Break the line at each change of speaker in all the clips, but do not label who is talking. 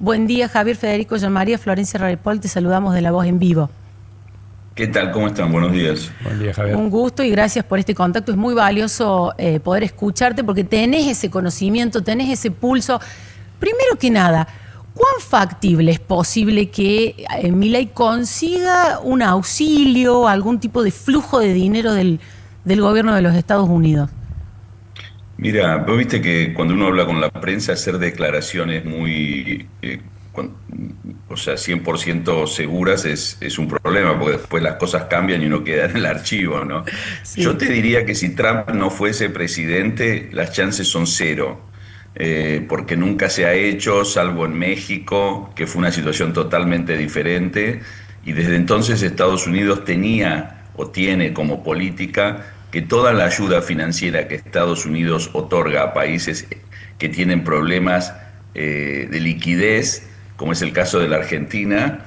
Buen día, Javier, Federico, María Florencia Rarepol, te saludamos de La Voz en Vivo.
¿Qué tal? ¿Cómo están? Buenos días.
Buen día, Javier.
Un gusto y gracias por este contacto. Es muy valioso poder escucharte porque tenés ese conocimiento, tenés ese pulso. Primero que nada, ¿cuán factible es posible que Milei consiga un auxilio, algún tipo de flujo de dinero del gobierno de los Estados Unidos?
Mira, vos viste que cuando uno habla con la prensa, hacer declaraciones muy, o sea, 100% seguras es un problema, porque después las cosas cambian y uno queda en el archivo, ¿no? Yo
Sí.
te diría que si Trump no fuese presidente, las chances son cero, porque nunca se ha hecho, salvo en México, que fue una situación totalmente diferente, y desde entonces Estados Unidos tenía o tiene como política que toda la ayuda financiera que Estados Unidos otorga a países que tienen problemas de liquidez, como es el caso de la Argentina,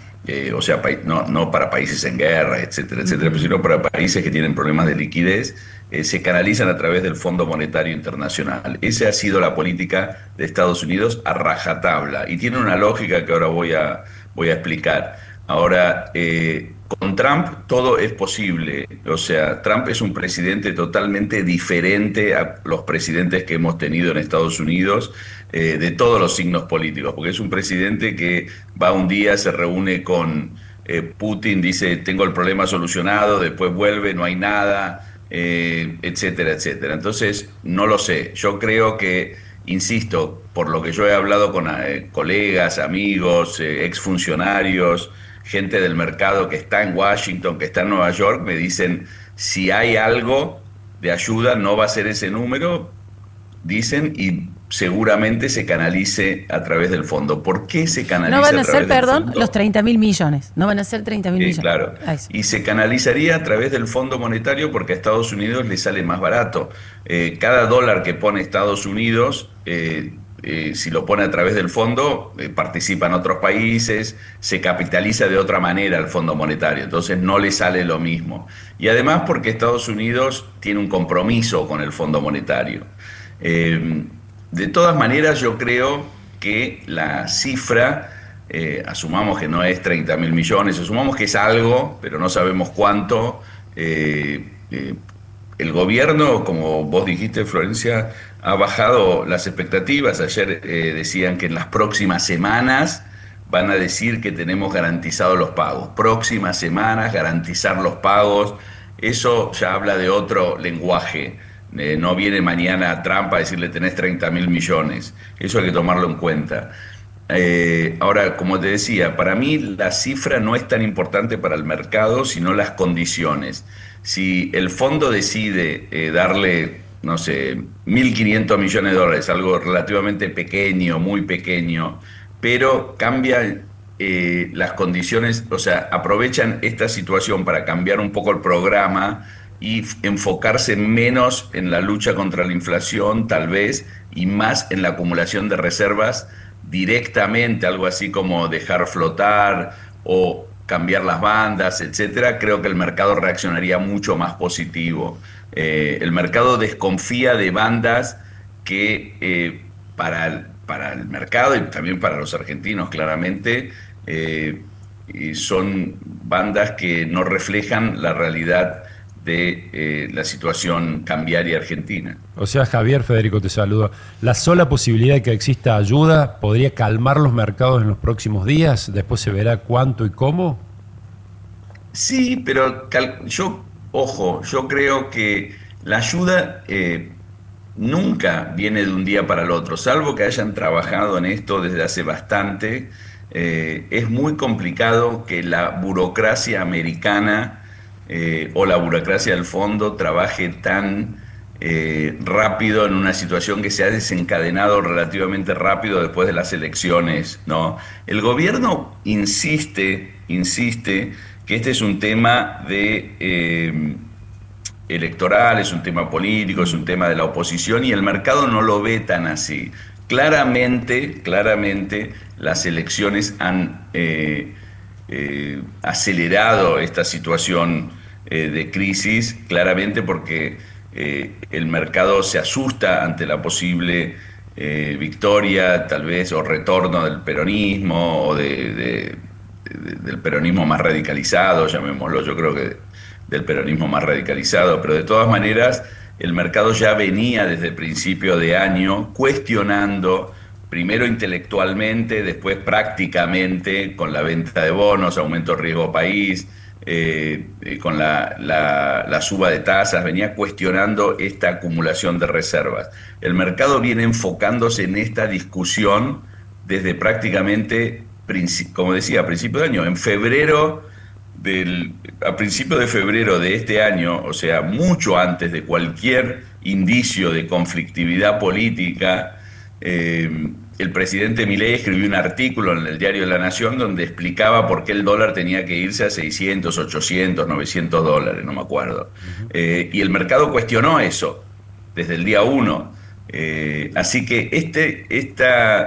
o sea, no para países en guerra, etcétera, etcétera,
Ujú.
sino para países que tienen problemas de liquidez, se canalizan a través del Fondo Monetario Internacional. Esa ha sido la política de Estados Unidos a rajatabla y tiene una lógica que ahora voy a explicar. Ahora, con Trump todo es posible. O sea, Trump es un presidente totalmente diferente a los presidentes que hemos tenido en Estados Unidos, de todos los signos políticos, porque es un presidente que va un día, se reúne con Putin, dice, tengo el problema solucionado, después vuelve, no hay nada, etcétera, etcétera. Entonces, no lo sé. Yo creo que, insisto, por lo que yo he hablado con colegas, amigos, exfuncionarios, gente del mercado que está en Washington, que está en Nueva York, me dicen, si hay algo de ayuda, no va a ser ese número, dicen, y seguramente se canalice a través del fondo. ¿Por qué se
No van
canaliza a
a ser,
través del
perdón, los
fondo?
30.000 millones. No van a ser 30.000 millones.
Claro,
A eso.
y se canalizaría a través del Fondo Monetario porque a Estados Unidos le sale más barato. Cada dólar que pone Estados Unidos, si lo pone a través del fondo, participan otros países, se capitaliza de otra manera el Fondo Monetario, entonces no le sale lo mismo. Y además porque Estados Unidos tiene un compromiso con el Fondo Monetario. Eh, de todas maneras, yo creo que la cifra, asumamos que no es 30.000 millones, asumamos que es algo, pero no sabemos cuánto. El gobierno, como vos dijiste, Florencia, ha bajado las expectativas. Ayer decían que en las próximas semanas van a decir que tenemos garantizados los pagos. Próximas semanas, garantizar los pagos. Eso ya habla de otro lenguaje. No viene mañana Trump a decirle tenés 30.000 millones. Eso hay que tomarlo en cuenta. Ahora, como te decía, para mí la cifra no es tan importante para el mercado, sino las condiciones. Si el fondo decide darle, no sé, 1.500 millones de dólares, algo relativamente pequeño, muy pequeño, pero cambia las condiciones, o sea, aprovechan esta situación para cambiar un poco el programa y enfocarse menos en la lucha contra la inflación, tal vez, y más en la acumulación de reservas directamente, algo así como dejar flotar o cambiar las bandas, etcétera, creo que el mercado reaccionaría mucho más positivo. El mercado desconfía de bandas que para el mercado y también para los argentinos, claramente, y son bandas que no reflejan la realidad de la situación cambiaria argentina.
O sea, Javier, Federico, te saludo. ¿La sola posibilidad de que exista ayuda podría calmar los mercados en los próximos días? Después se verá cuánto y cómo.
Sí, pero ojo, yo creo que la ayuda nunca viene de un día para el otro, salvo que hayan trabajado en esto desde hace bastante. Es muy complicado que la burocracia americana o la burocracia del fondo trabaje tan rápido en una situación que se ha desencadenado relativamente rápido después de las elecciones, ¿no? El gobierno insiste que este es un tema electoral, es un tema político, es un tema de la oposición y el mercado no lo ve tan así. Claramente las elecciones han acelerado esta situación de crisis, claramente porque el mercado se asusta ante la posible victoria, tal vez, o retorno del peronismo, o del peronismo más radicalizado, llamémoslo, yo creo que del peronismo más radicalizado, pero de todas maneras el mercado ya venía desde el principio de año cuestionando, primero intelectualmente, después prácticamente, con la venta de bonos, aumento de riesgo país, con la suba de tasas, venía cuestionando esta acumulación de reservas. El mercado viene enfocándose en esta discusión desde prácticamente, como decía, a principio de año. En febrero a principios de febrero de este año, o sea, mucho antes de cualquier indicio de conflictividad política, el presidente Milei escribió un artículo en el diario La Nación donde explicaba por qué el dólar tenía que irse a 600, 800, 900 dólares, no me acuerdo. Y el mercado cuestionó eso desde el día 1. Así que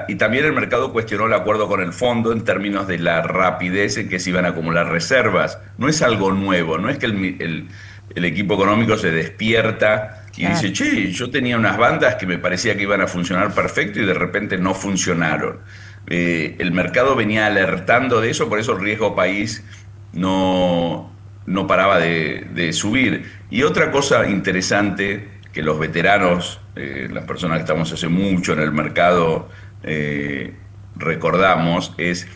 y también el mercado cuestionó el acuerdo con el fondo en términos de la rapidez en que se iban a acumular reservas. No es algo nuevo, no es que el equipo económico se despierta y dice, che, yo tenía unas bandas que me parecía que iban a funcionar perfecto y de repente no funcionaron. El mercado venía alertando de eso, por eso el riesgo país no paraba de subir. Y otra cosa interesante que los veteranos, las personas que estamos hace mucho en el mercado, recordamos, es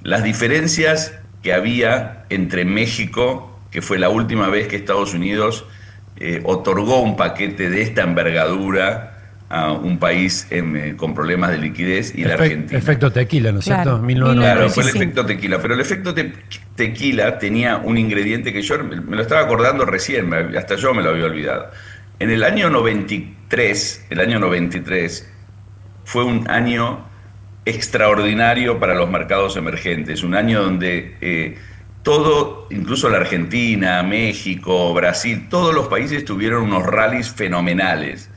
las diferencias que había entre México, que fue la última vez que Estados Unidos otorgó un paquete de esta envergadura a un país con problemas de liquidez, y la Argentina.
Efecto tequila, ¿no es cierto?
Claro, fue el efecto tequila, pero el efecto tequila tenía un ingrediente que yo me lo estaba acordando recién, hasta yo me lo había olvidado. En el año 93, fue un año extraordinario para los mercados emergentes, un año donde todo, incluso la Argentina, México, Brasil, todos los países tuvieron unos rallies fenomenales,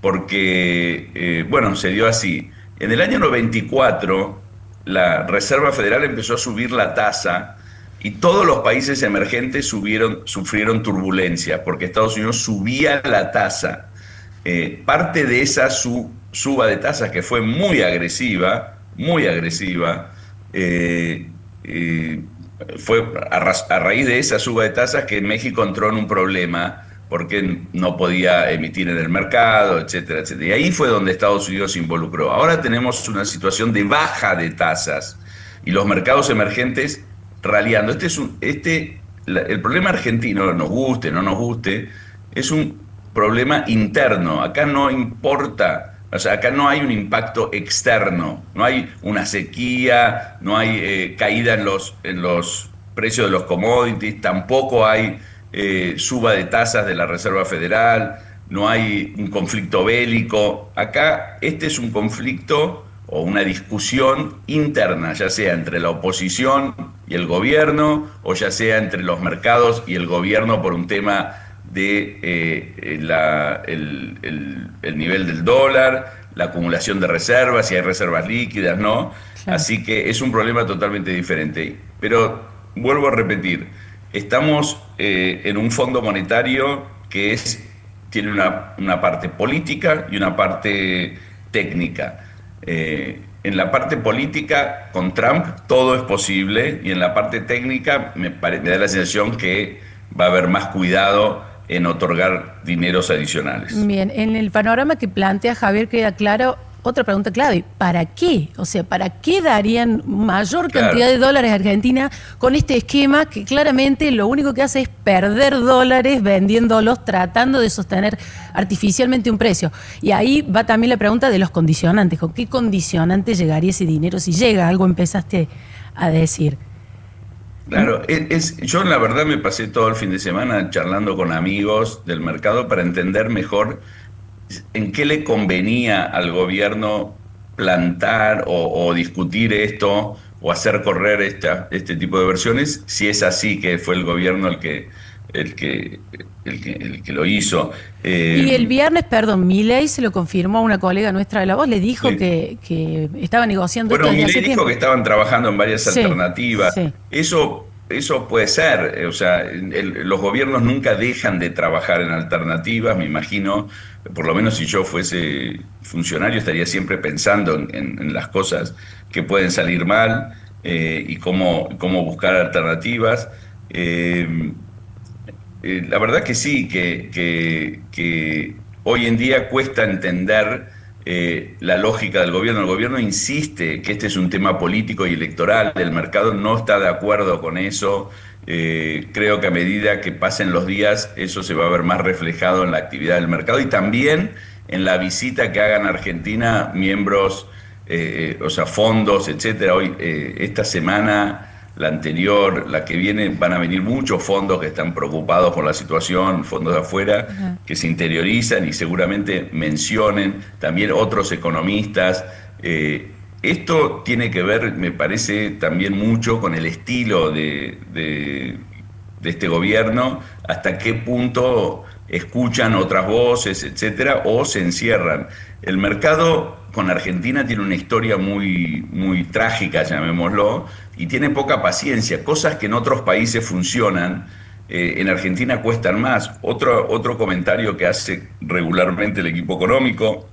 porque, se dio así. En el año 94, la Reserva Federal empezó a subir la tasa, y todos los países emergentes sufrieron turbulencias, porque Estados Unidos subía la tasa. Parte de esa suba de tasas, que fue muy agresiva, fue a raíz de esa suba de tasas que México entró en un problema, porque no podía emitir en el mercado, etcétera, etcétera. Y ahí fue donde Estados Unidos se involucró. Ahora tenemos una situación de baja de tasas, y los mercados emergentes raleando. El problema argentino, nos guste, no nos guste, es un problema interno. Acá no importa, acá no hay un impacto externo, no hay una sequía, no hay caída en los precios de los commodities, tampoco hay suba de tasas de la Reserva Federal, no hay un conflicto bélico. Acá es un conflicto o una discusión interna, ya sea entre la oposición y el gobierno, o ya sea entre los mercados y el gobierno por un tema de el nivel del dólar, la acumulación de reservas, si hay reservas líquidas, ¿no? Claro. Así que es un problema totalmente diferente. Pero vuelvo a repetir, estamos en un fondo monetario que tiene una parte política y una parte técnica. En la parte política, con Trump, todo es posible, y en la parte técnica me da la sensación que va a haber más cuidado en otorgar dineros adicionales.
Bien, en el panorama que plantea Javier queda claro otra pregunta clave: ¿para qué? O sea, ¿para qué darían mayor cantidad de dólares a Argentina con este esquema que claramente lo único que hace es perder dólares vendiéndolos, tratando de sostener artificialmente un precio? Y ahí va también la pregunta de los condicionantes. ¿Con qué condicionante llegaría ese dinero? Si llega, algo empezaste a decir.
Claro, yo la verdad me pasé todo el fin de semana charlando con amigos del mercado para entender mejor en qué le convenía al gobierno plantar o discutir esto o hacer correr este tipo de versiones, si es así que fue el gobierno el que lo hizo.
Y el viernes, Milei se lo confirmó a una colega nuestra de La Voz, le dijo que estaba negociando.
Bueno, Milei dijo que estaban trabajando en varias alternativas. Sí. Eso eso puede ser, o sea, los gobiernos nunca dejan de trabajar en alternativas, me imagino, por lo menos si yo fuese funcionario estaría siempre pensando en las cosas que pueden salir mal y cómo buscar alternativas. La verdad que sí, que hoy en día cuesta entender la lógica del gobierno. El gobierno insiste que este es un tema político y electoral, el mercado no está de acuerdo con eso. Creo que a medida que pasen los días eso se va a ver más reflejado en la actividad del mercado y también en la visita que hagan a Argentina miembros, o sea, fondos, etcétera. Hoy, esta semana, la anterior, la que viene, van a venir muchos fondos que están preocupados por la situación, fondos de afuera, que se interiorizan y seguramente mencionen, también otros economistas. Esto tiene que ver, me parece, también mucho con el estilo de este gobierno, hasta qué punto escuchan otras voces, etcétera, o se encierran. El mercado con Argentina tiene una historia muy trágica, llamémoslo, y tiene poca paciencia. Cosas que en otros países funcionan, en Argentina cuestan más. Otro comentario que hace regularmente el equipo económico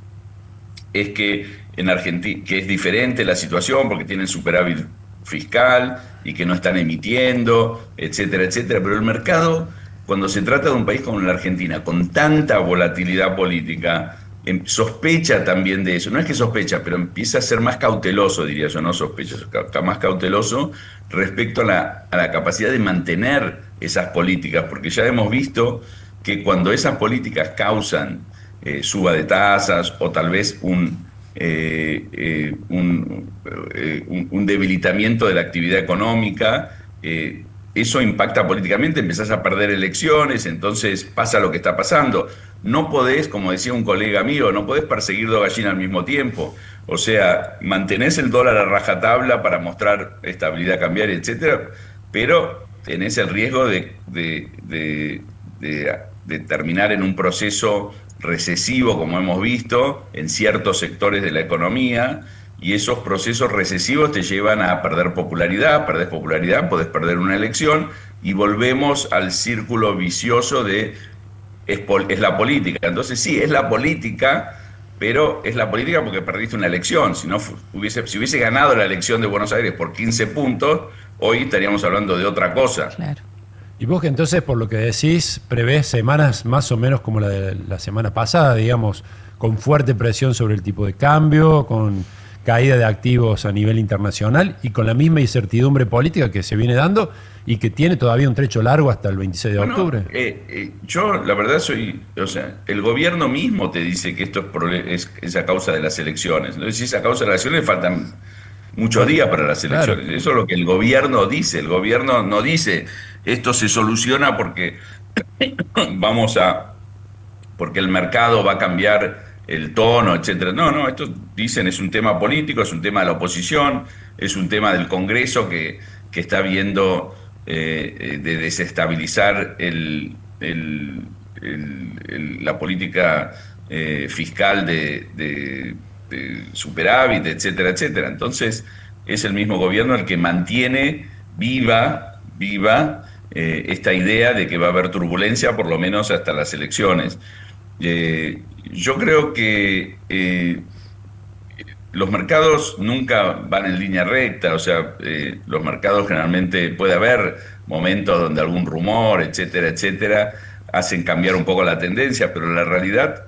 es que en Argentina, que es diferente la situación porque tienen superávit fiscal y que no están emitiendo, etcétera, etcétera, pero el mercado, cuando se trata de un país como la Argentina, con tanta volatilidad política, sospecha también de eso. No es que sospecha, pero empieza a ser más cauteloso, diría yo, no sospecha, más cauteloso respecto a la capacidad de mantener esas políticas, porque ya hemos visto que cuando esas políticas causan suba de tasas o tal vez un debilitamiento de la actividad económica, eso impacta políticamente, empezás a perder elecciones, entonces pasa lo que está pasando. No podés, como decía un colega mío, no podés perseguir dos gallinas al mismo tiempo. O sea, mantenés el dólar a rajatabla para mostrar estabilidad cambiaria, etcétera, pero tenés el riesgo de terminar en un proceso recesivo, como hemos visto, en ciertos sectores de la economía, y esos procesos recesivos te llevan a perder popularidad, perdés popularidad, podés perder una elección, y volvemos al círculo vicioso de es la política. Entonces sí, es la política, pero es la política porque perdiste una elección. Si hubiese ganado la elección de Buenos Aires por 15 puntos, hoy estaríamos hablando de otra cosa.
Claro.
Y vos que entonces, por lo que decís, prevés semanas más o menos como la de la semana pasada, digamos, con fuerte presión sobre el tipo de cambio, con caída de activos a nivel internacional y con la misma incertidumbre política que se viene dando y que tiene todavía un trecho largo hasta el 26 de octubre.
Yo, la verdad, o sea, el gobierno mismo te dice que esto es a causa de las elecciones. Entonces, si es a causa de las elecciones, faltan muchos días para las elecciones. Claro. Eso es lo que el gobierno dice. El gobierno no dice esto se soluciona porque porque el mercado va a cambiar el tono, etcétera. No, esto dicen es un tema político, es un tema de la oposición, es un tema del Congreso que está viendo de desestabilizar la política fiscal de superávit, etcétera, etcétera. Entonces, es el mismo gobierno el que mantiene viva esta idea de que va a haber turbulencia por lo menos hasta las elecciones. Yo creo que los mercados nunca van en línea recta, o sea, los mercados generalmente puede haber momentos donde algún rumor, etcétera, etcétera, hacen cambiar un poco la tendencia, pero la realidad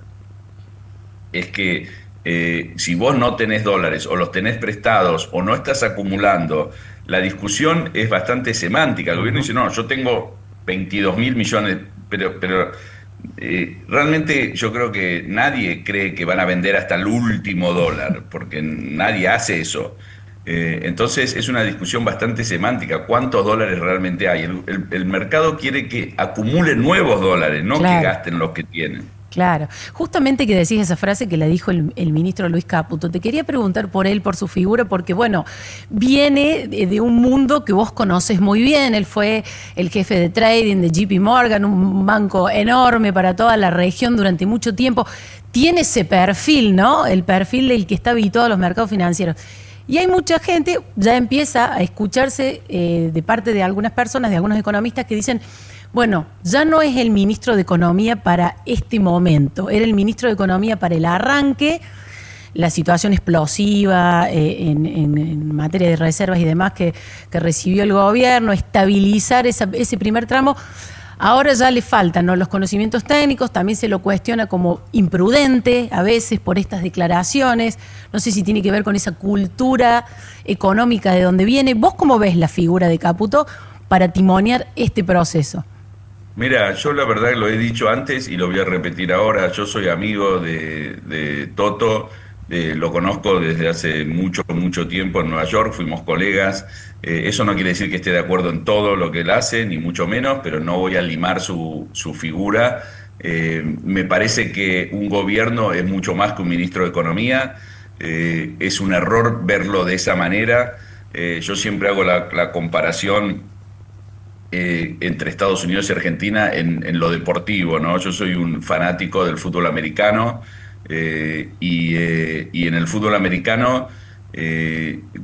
es que si vos no tenés dólares o los tenés prestados o no estás acumulando, la discusión es bastante semántica. El gobierno dice, no, yo tengo 22.000 millones, pero realmente yo creo que nadie cree que van a vender hasta el último dólar, porque nadie hace eso. Entonces es una discusión bastante semántica. ¿Cuántos dólares realmente hay? El mercado quiere que acumulen nuevos dólares, no claro, que gasten los que tienen.
Claro. Justamente que decís esa frase que la dijo el ministro Luis Caputo, te quería preguntar por él, por su figura, porque bueno, viene de un mundo que vos conoces muy bien. Él fue el jefe de trading de JP Morgan, un banco enorme para toda la región durante mucho tiempo. Tiene ese perfil, ¿no? El perfil del que está habituado a los mercados financieros. Y hay mucha gente, ya empieza a escucharse de parte de algunas personas, de algunos economistas que dicen, bueno, ya no es el ministro de Economía para este momento, era el ministro de Economía para el arranque, la situación explosiva en materia de reservas y demás que recibió el gobierno, estabilizar ese primer tramo. Ahora ya le faltan, ¿no?, los conocimientos técnicos, también se lo cuestiona como imprudente a veces por estas declaraciones, no sé si tiene que ver con esa cultura económica de donde viene. ¿Vos cómo ves la figura de Caputo para timonear este proceso?
Mira, yo la verdad que lo he dicho antes y lo voy a repetir ahora. Yo soy amigo de Toto, lo conozco desde hace mucho, mucho tiempo en Nueva York, fuimos colegas. Eso no quiere decir que esté de acuerdo en todo lo que él hace, ni mucho menos, pero no voy a limar su figura. Me parece que un gobierno es mucho más que un ministro de Economía. Es un error verlo de esa manera. Yo siempre hago la comparación entre Estados Unidos y Argentina en lo deportivo, ¿no? Yo soy un fanático del fútbol americano y en el fútbol americano,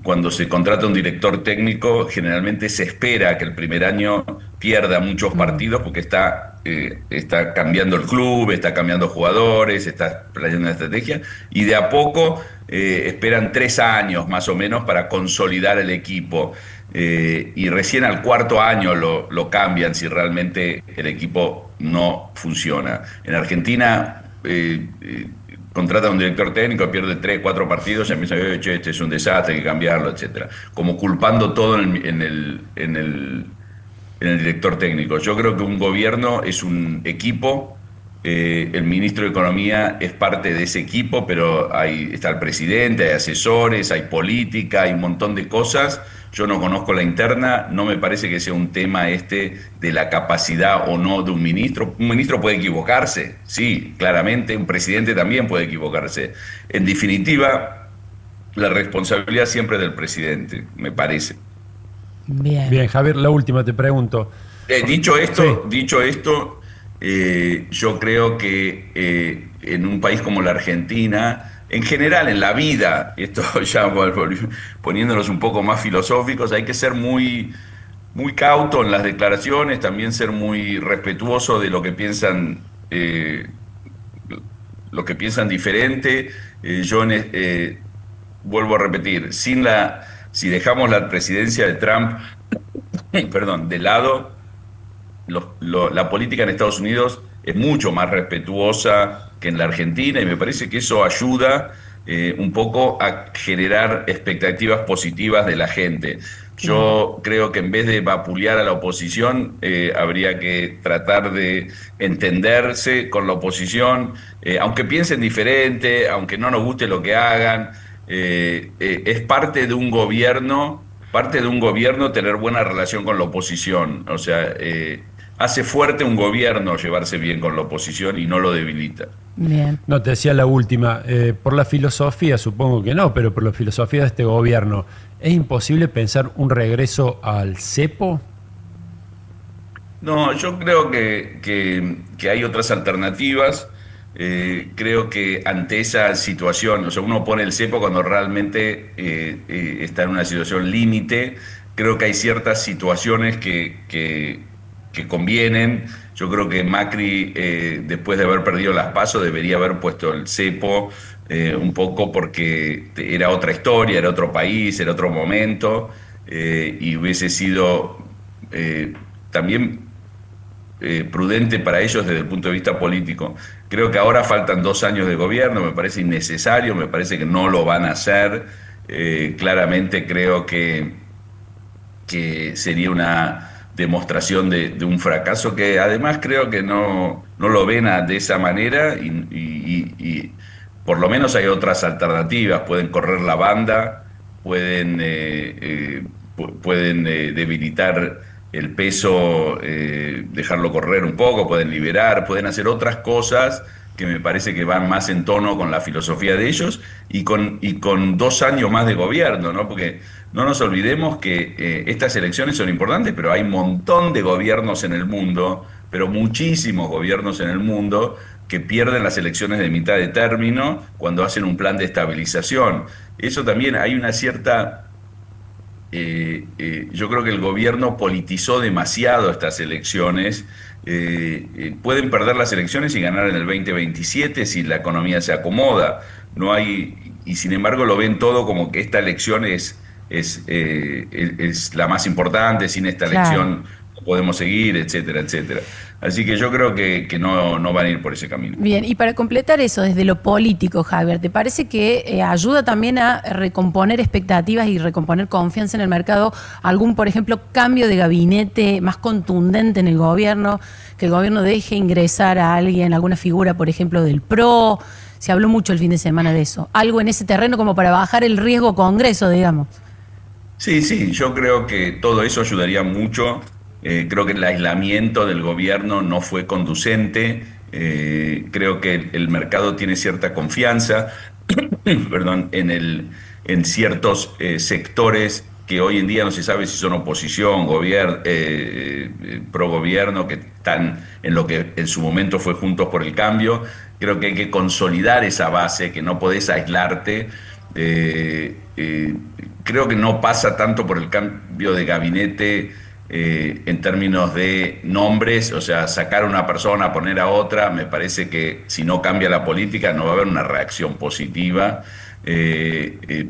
cuando se contrata un director técnico, generalmente se espera que el primer año pierda muchos partidos porque está cambiando el club, está cambiando jugadores, está planeando una estrategia, y de a poco esperan 3 años más o menos para consolidar el equipo. Y recién al 4.º año lo cambian si realmente el equipo no funciona. En Argentina contrata a un director técnico, pierde 3, 4 partidos y empieza a decir, che, este es un desastre, hay que cambiarlo, etcétera. Como culpando todo en el director técnico. Yo creo que un gobierno es un equipo. El ministro de Economía es parte de ese equipo, pero está el presidente, hay asesores, hay política, hay un montón de cosas. Yo no conozco la interna, no me parece que sea un tema de la capacidad o no de un ministro. Un ministro puede equivocarse, sí, claramente, un presidente también puede equivocarse. En definitiva, la responsabilidad siempre es del presidente, me parece.
Bien, Javier, la última te pregunto.
Dicho esto,
sí.
yo creo que en un país como la Argentina, en general en la vida, esto ya poniéndonos un poco más filosóficos, hay que ser muy, muy cauto en las declaraciones, también ser muy respetuoso de lo que piensan diferente. Vuelvo a repetir, si dejamos la presidencia de Trump, perdón, de lado, la política en Estados Unidos es mucho más respetuosa que en la Argentina, y me parece que eso ayuda un poco a generar expectativas positivas de la gente. Yo creo que en vez de vapulear a la oposición, habría que tratar de entenderse con la oposición, aunque piensen diferente, aunque no nos guste lo que hagan. Es parte de un gobierno tener buena relación con la oposición. O sea, hace fuerte un gobierno llevarse bien con la oposición y no lo debilita.
Bien.
No, te decía la última. Por la filosofía, supongo que no, pero por la filosofía de este gobierno, ¿es imposible pensar un regreso al cepo?
No, yo creo que hay otras alternativas. Creo que ante esa situación, o sea, uno pone el cepo cuando realmente está en una situación límite. Creo que hay ciertas situaciones que convienen. Yo creo que Macri, después de haber perdido las PASO, debería haber puesto el cepo un poco porque era otra historia, era otro país, era otro momento, y hubiese sido también prudente para ellos desde el punto de vista político. Creo que ahora faltan 2 años de gobierno, me parece innecesario, me parece que no lo van a hacer. Claramente creo que sería una demostración de un fracaso que además creo que no lo ven de esa manera y por lo menos hay otras alternativas. Pueden correr la banda, pueden debilitar el peso, dejarlo correr un poco, pueden liberar, pueden hacer otras cosas que me parece que van más en tono con la filosofía de ellos y con 2 años más de gobierno, ¿no? Porque no nos olvidemos que estas elecciones son importantes, pero hay un montón de gobiernos en el mundo, pero muchísimos gobiernos en el mundo, que pierden las elecciones de mitad de término cuando hacen un plan de estabilización. Eso también hay una cierta... yo creo que el gobierno politizó demasiado estas elecciones. Pueden perder las elecciones y ganar en el 2027 si la economía se acomoda. No hay, y sin embargo lo ven todo como que esta elección es la más importante, sin esta elección no podemos seguir, etcétera, etcétera. Así que yo creo que no van a ir por ese camino.
Bien, y para completar eso, desde lo político, Javier, ¿te parece que ayuda también a recomponer expectativas y recomponer confianza en el mercado algún, por ejemplo, cambio de gabinete más contundente en el gobierno, que el gobierno deje ingresar a alguien, alguna figura, por ejemplo, del PRO? Se habló mucho el fin de semana de eso. Algo en ese terreno como para bajar el riesgo Congreso, digamos.
Sí, yo creo que todo eso ayudaría mucho. Creo que el aislamiento del gobierno no fue conducente. Creo que el mercado tiene cierta confianza perdón, en ciertos sectores que hoy en día no se sabe si son oposición, pro gobierno, que están en lo que en su momento fue Juntos por el Cambio. Creo que hay que consolidar esa base, que no podés aislarte. Creo que no pasa tanto por el cambio de gabinete en términos de nombres, o sea, sacar a una persona, poner a otra. Me parece que si no cambia la política no va a haber una reacción positiva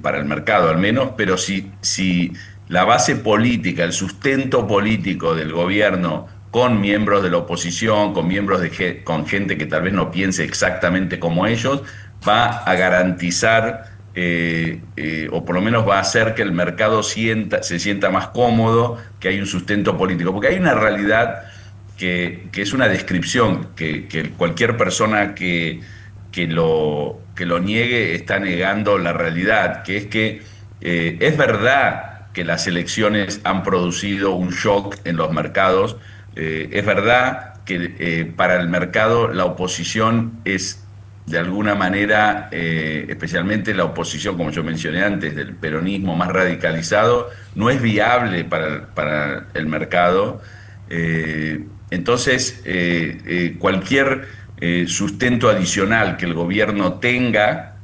para el mercado al menos, pero si la base política, el sustento político del gobierno con miembros de la oposición, con con gente que tal vez no piense exactamente como ellos, va a garantizar o por lo menos va a hacer que el mercado se sienta más cómodo, que hay un sustento político. Porque hay una realidad que es una descripción, que cualquier persona que lo niegue está negando la realidad, que es que es verdad que las elecciones han producido un shock en los mercados, es verdad que para el mercado la oposición es de alguna manera, especialmente la oposición, como yo mencioné antes, del peronismo más radicalizado, no es viable para el mercado. Entonces, cualquier sustento adicional que el gobierno tenga,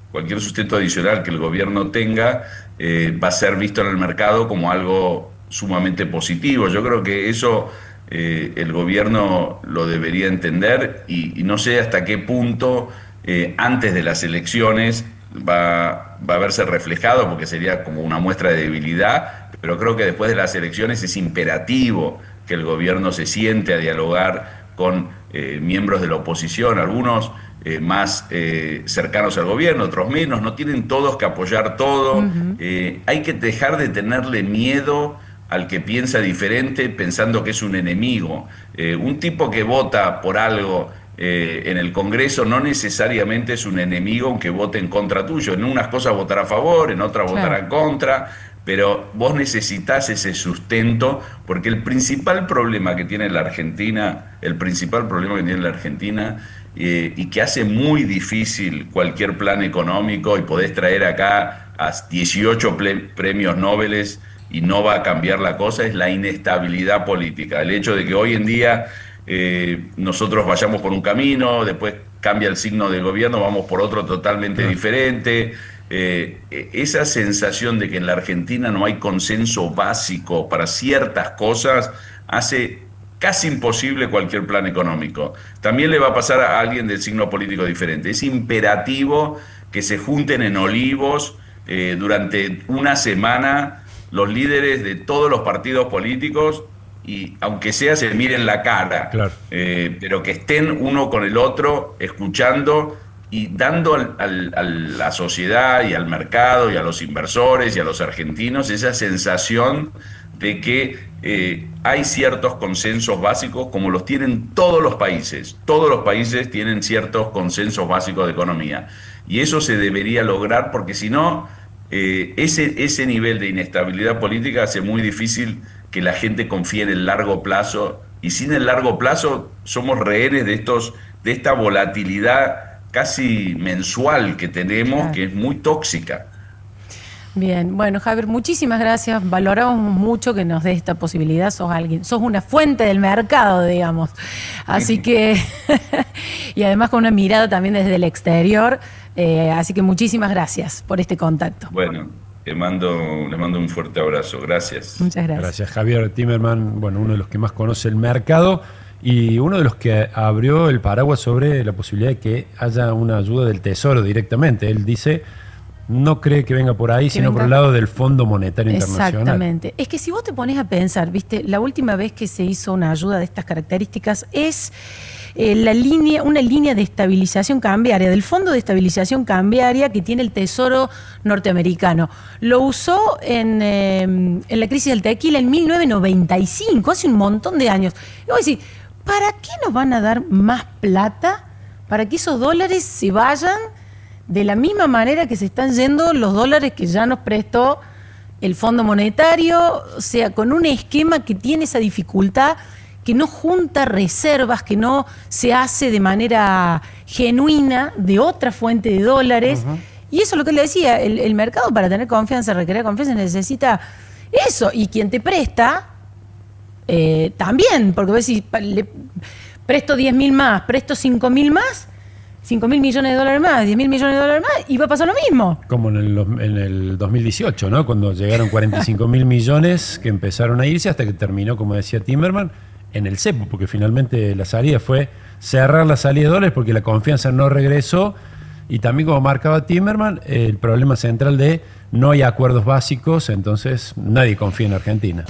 va a ser visto en el mercado como algo sumamente positivo. Yo creo que eso el gobierno lo debería entender y no sé hasta qué punto antes de las elecciones va a verse reflejado, porque sería como una muestra de debilidad, pero creo que después de las elecciones es imperativo que el gobierno se siente a dialogar con miembros de la oposición, algunos más cercanos al gobierno, otros menos, no tienen todos que apoyar todo. Hay que dejar de tenerle miedo al que piensa diferente pensando que es un enemigo. Un tipo que vota por algo en el Congreso no necesariamente es un enemigo aunque vote en contra tuyo. En unas cosas votará a favor, en otras votará en contra, pero vos necesitas ese sustento, porque el principal problema que tiene la Argentina, y que hace muy difícil cualquier plan económico, y podés traer acá a 18 premios Nobel y no va a cambiar la cosa, es la inestabilidad política. El hecho de que hoy en día nosotros vayamos por un camino, después cambia el signo del gobierno, vamos por otro totalmente diferente. Esa sensación de que en la Argentina no hay consenso básico para ciertas cosas hace casi imposible cualquier plan económico. También le va a pasar a alguien del signo político diferente. Es imperativo que se junten en Olivos durante una semana los líderes de todos los partidos políticos, y aunque sea se miren la cara, claro, pero que estén uno con el otro, escuchando y dando a la sociedad y al mercado y a los inversores y a los argentinos esa sensación de que hay ciertos consensos básicos, como los tienen todos los países. Todos los países tienen ciertos consensos básicos de economía, y eso se debería lograr, porque si no, ese nivel de inestabilidad política hace muy difícil que la gente confíe en el largo plazo, y sin el largo plazo somos rehenes de esta volatilidad casi mensual que tenemos, que es muy tóxica.
Bien, bueno, Javier, muchísimas gracias. Valoramos mucho que nos des esta posibilidad. Sos una fuente del mercado, digamos. Así que, y además con una mirada también desde el exterior. Así que muchísimas gracias por este contacto.
Bueno, les mando un fuerte abrazo. Gracias.
Muchas gracias.
Gracias, Javier Timerman, bueno, uno de los que más conoce el mercado y uno de los que abrió el paraguas sobre la posibilidad de que haya una ayuda del Tesoro directamente. Él dice, no cree que venga por ahí, sino por el lado del Fondo Monetario Internacional.
Exactamente. Es que si vos te pones a pensar, viste, la última vez que se hizo una ayuda de estas características es una línea de estabilización cambiaria, del Fondo de Estabilización Cambiaria que tiene el Tesoro norteamericano. Lo usó en la crisis del tequila en 1995, hace un montón de años. Y vos decís, ¿para qué nos van a dar más plata para que esos dólares se vayan de la misma manera que se están yendo los dólares que ya nos prestó el Fondo Monetario? O sea, con un esquema que tiene esa dificultad, que no junta reservas, que no se hace de manera genuina de otra fuente de dólares. Y eso es lo que le decía, el mercado para tener confianza, requerir confianza, necesita eso. Y quien te presta, también, porque vos decís, le presto 10.000 más, presto 5.000 más, 5.000 millones de dólares más, 10.000 millones de dólares más, y va a pasar lo mismo.
Como en el 2018, ¿no? Cuando llegaron 45.000 millones que empezaron a irse hasta que terminó, como decía Timerman, en el cepo, porque finalmente la salida fue cerrar la salida de dólares porque la confianza no regresó y también, como marcaba Timerman, el problema central de no hay acuerdos básicos, entonces nadie confía en Argentina.